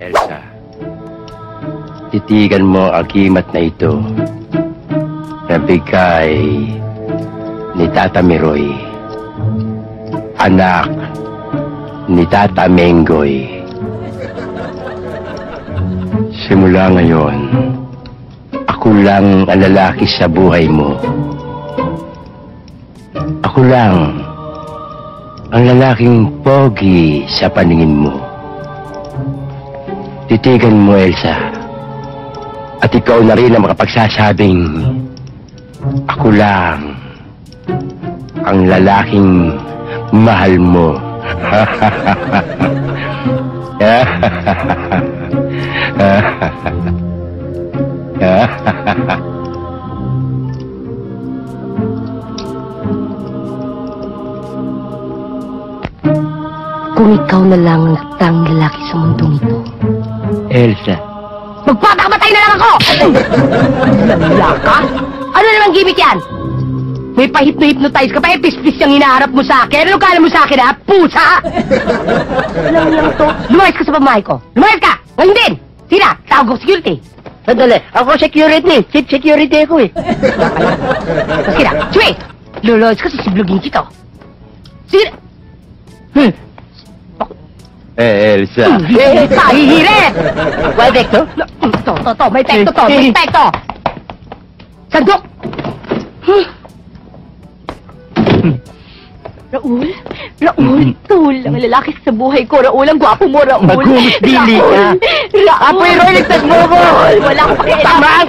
Elsa, titigan mo ang kimat na ito na bigay ni Tata Miroy, anak ni Tata Menggoy. Simula ngayon, ako lang ang lalaki sa buhay mo. Ako lang ang lalaking pogi sa paningin mo. Titigan mo, Elsa. At ikaw na rin ang makapagsasabing ako lang ang lalaking mahal mo. Kung ikaw na lang ang naktang lalaki sa mundong ito, Elsa. magpapakamatay na lang ako! Lala ka? Ano namang gimmick yan? May pahipno-hypnotize ka pa, pis-pis yung hinaharap mo sa akin. Ano kala mo sa akin, ha? Pusa! Alam niyo to. Lumayas ka sa pamahay ko. Lumayas ka! Ngayon din! Sina, tawag ko security. Sandali, ako security. Chief security ako eh. Sige na, Chue! Lulayas ka sa siblugin kito. Sige na! Elsa. Pahihirit! May epekto? To, may epekto to, may epekto! Sandok! Raul, Raul, ang lalaki sa buhay ko, Raul, ang gwapo mo, Raul. Maghumus dili ka. Raul, Apoy Roy, ligtas mo ko! Wala akong pakialam. Tamaan